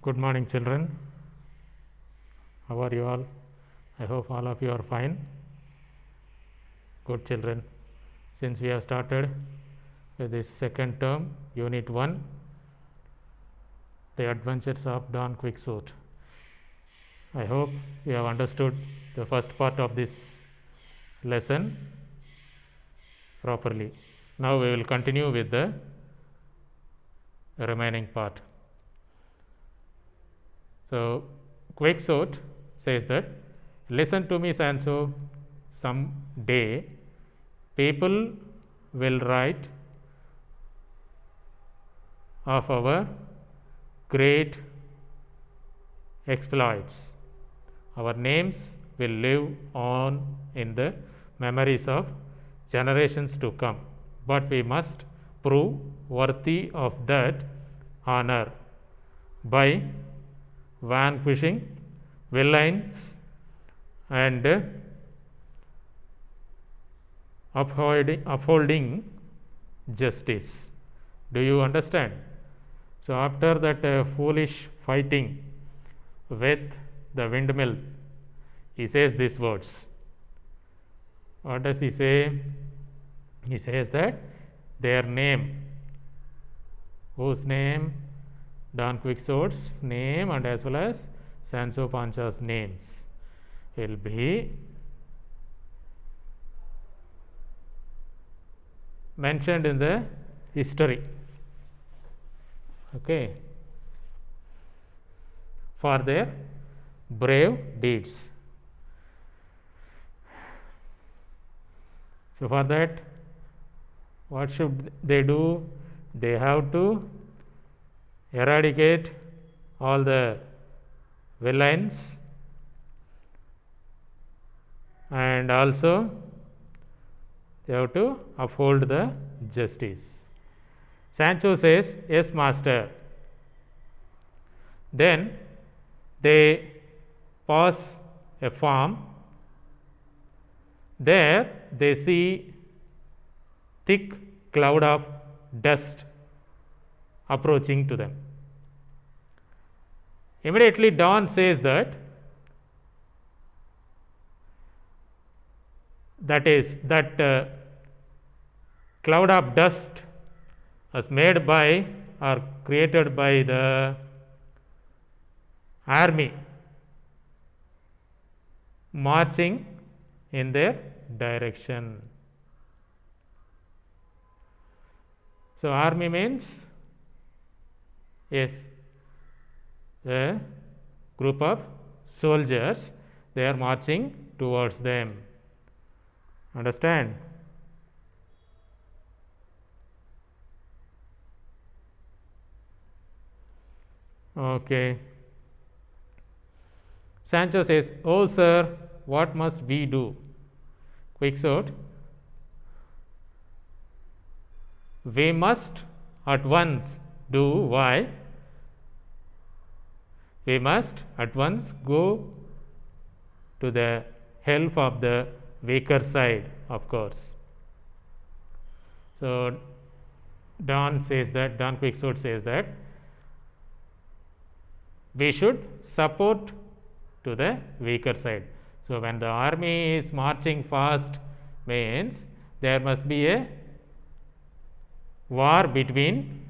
Good morning, children. How are you all? I hope all of you are fine. Good, children. Since we have started with this second term, Unit 1, The Adventures of Don Quixote. I hope you have understood the first part of this lesson properly. Now we will continue with the remaining part. So, Quixote says that, listen to me, Sancho, some day people will write of our great exploits. Our names will live on in the memories of generations to come, but we must prove worthy of that honor by vanquishing villains and upholding justice. Do you understand? So, after that foolish fighting with the windmill, he says these words. What does he say? He says that their name, whose name? Don Quixote's name and as well as Sancho Panza's names will be mentioned in the history. Okay, for their brave deeds. So, for that, what should they do? They have to eradicate all the villains and also they have to uphold the justice. Sancho says, yes, master. Then they pass a farm. There they see thick cloud of dust approaching to them. Immediately Don says that cloud of dust was made by or created by the army marching in their direction. So, army means, yes, a group of soldiers, they are marching towards them. Understand? Okay. Sancho says, oh sir, what must we do? Quixote, we must at once do. Why? We must at once go to the help of the weaker side, of course. So, Don Quixote says that we should support to the weaker side. So, when the army is marching fast, means there must be a war between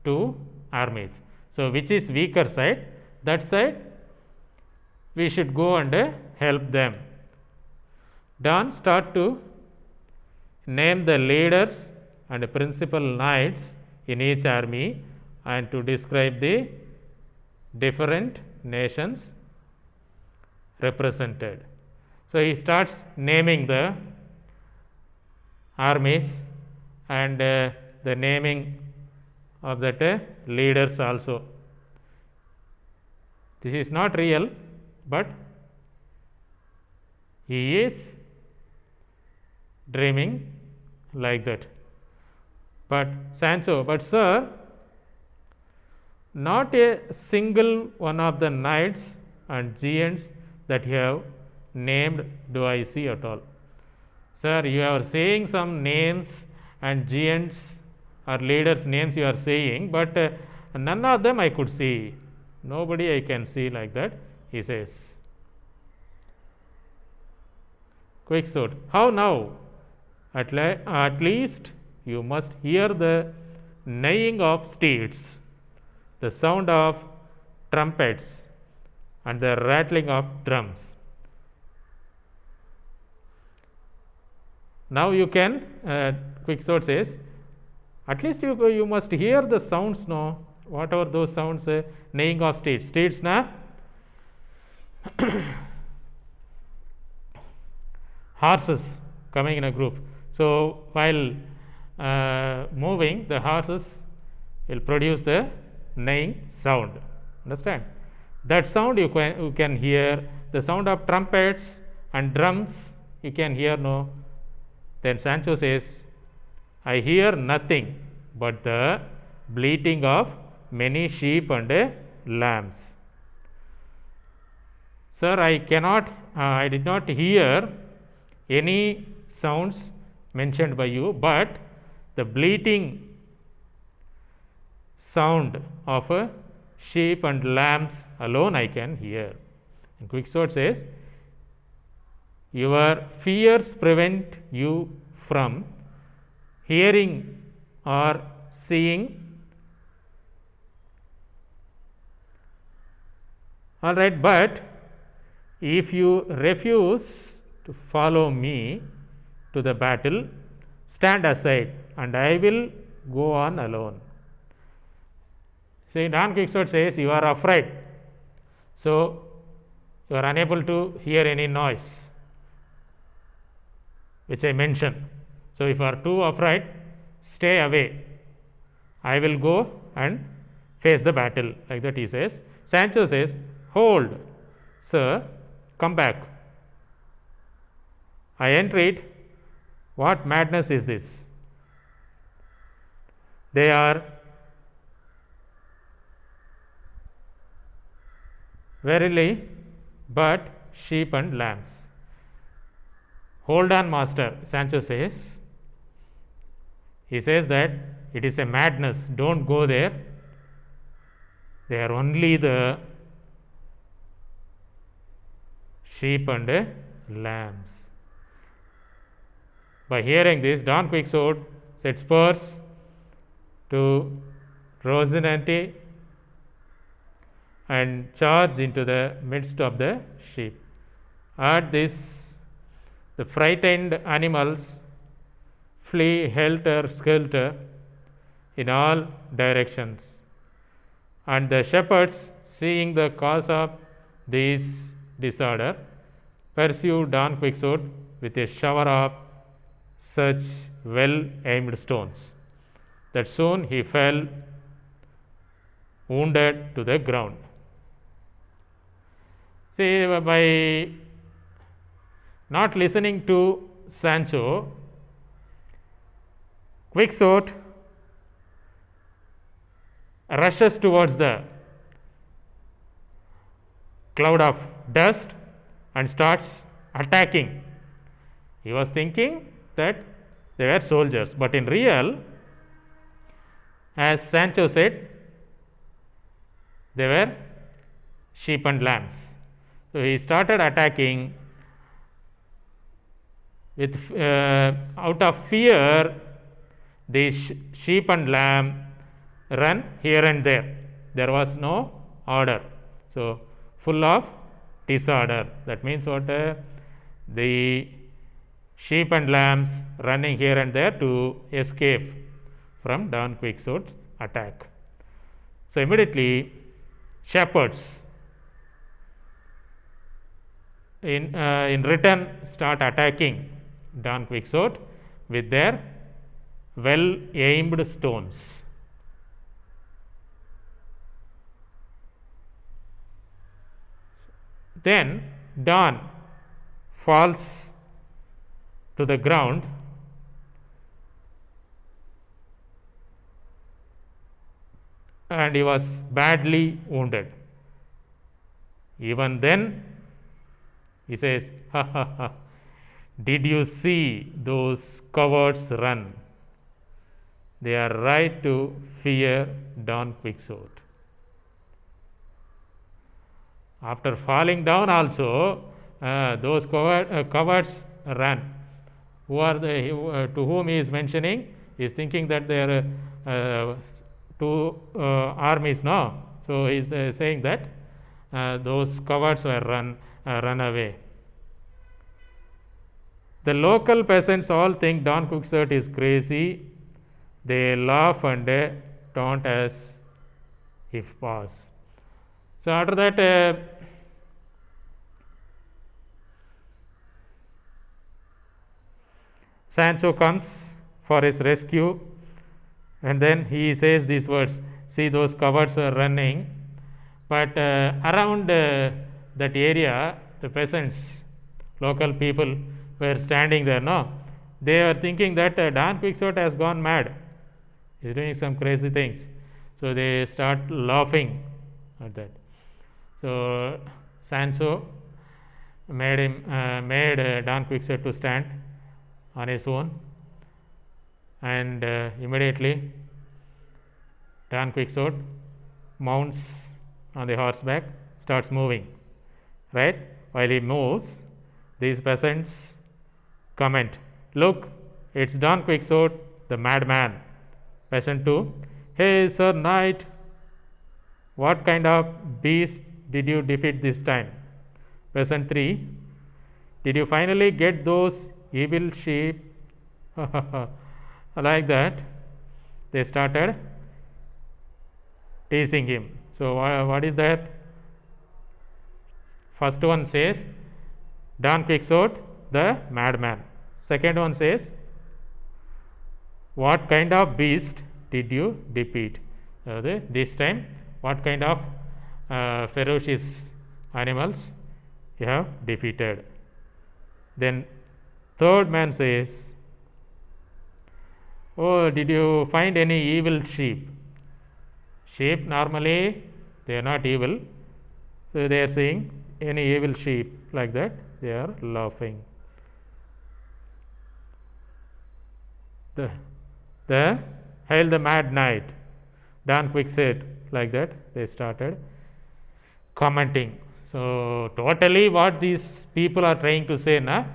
two armies. So, which is weaker side? That side we should go and help them. Don start to name the leaders and principal knights in each army and to describe the different nations represented. So, he starts naming the armies and the naming of that leaders also. This is not real, but he is dreaming like that. But Sancho, but sir, not a single one of the knights and giants that you have named do I see at all. Sir, you are saying some names and giants or leaders' names you are saying, but none of them I could see. Nobody I can see like that, he says. Quicksort, how now? At least you must hear the neighing of steeds, the sound of trumpets, and the rattling of drums. Now you can, Quicksort says, at least you must hear the sounds, no? Whatever those sounds, neighing of steeds. Steeds, na? Horses coming in a group. So while moving, the horses will produce the neighing sound. Understand? That sound you can hear. The sound of trumpets and drums you can hear, no? Then Sancho says, I hear nothing but the bleating of many sheep and lambs. Sir, I did not hear any sounds mentioned by you, but the bleating sound of a sheep and lambs alone I can hear. And Quicksort says, your fears prevent you from hearing or seeing. All right, but if you refuse to follow me to the battle, stand aside and I will go on alone. See, Don Quixote says, you are afraid, so you are unable to hear any noise, which I mentioned. So, if you are too afraid, stay away. I will go and face the battle, like that he says. Sancho says, hold, sir, come back. I entreat, what madness is this? They are verily but sheep and lambs. Hold on, master, Sancho says. He says that it is a madness, don't go there. They are only the sheep and lambs. By hearing this, Don Quixote set spurs to Rocinante and charged into the midst of the sheep. At this, the frightened animals flee helter skelter in all directions, and the shepherds, seeing the cause of this disorder, pursue Don Quixote with a shower of such well aimed stones that soon he fell wounded to the ground. See, by not listening to Sancho, Quixote rushes towards the cloud of dust and starts attacking. He was thinking that they were soldiers, but in real, as Sancho said, they were sheep and lambs. So he started attacking with out of fear. These sheep and lamb run here and there. There was no order. So full of disorder. That means what? The sheep and lambs running here and there to escape from Don Quixote's attack. So immediately shepherds in return start attacking Don Quixote with their well aimed stones. Then Don falls to the ground and he was badly wounded. Even then, he says, ha ha ha, did you see those cowards run? They are right to fear Don Quixote. After falling down also, those cowards ran. Who are to whom he is mentioning? He is thinking that there are two armies now. So he is saying that those cowards were run away. The local peasants all think Don Quixote is crazy. They laugh and taunt as if was. So after that, Sancho comes for his rescue, and then he says these words. See, those cowards are running, but around that area, the peasants, local people were standing there. No, they are thinking that Don Quixote has gone mad. He's doing some crazy things. So they start laughing at that. So Sancho made Don Quixote to stand on his own, and immediately Don Quixote mounts on the horseback, starts moving. Right? While he moves, these peasants comment, "Look, it's Don Quixote, the madman." Peasant 2, "Hey, Sir Knight, what kind of beast did you defeat this time?" Peasant 3, "Did you finally get those evil sheep?" Like that, they started teasing him. So, what is that? First one says, Don Quixote, the madman. Second one says, what kind of beast did you defeat? This time, what kind of ferocious animals you have defeated? Then third man says, oh, did you find any evil sheep? Sheep normally they are not evil. So they are saying any evil sheep, like that they are laughing. The Hail the Mad Knight, Don Quixote, like that they started commenting. So totally what these people are trying to say, na,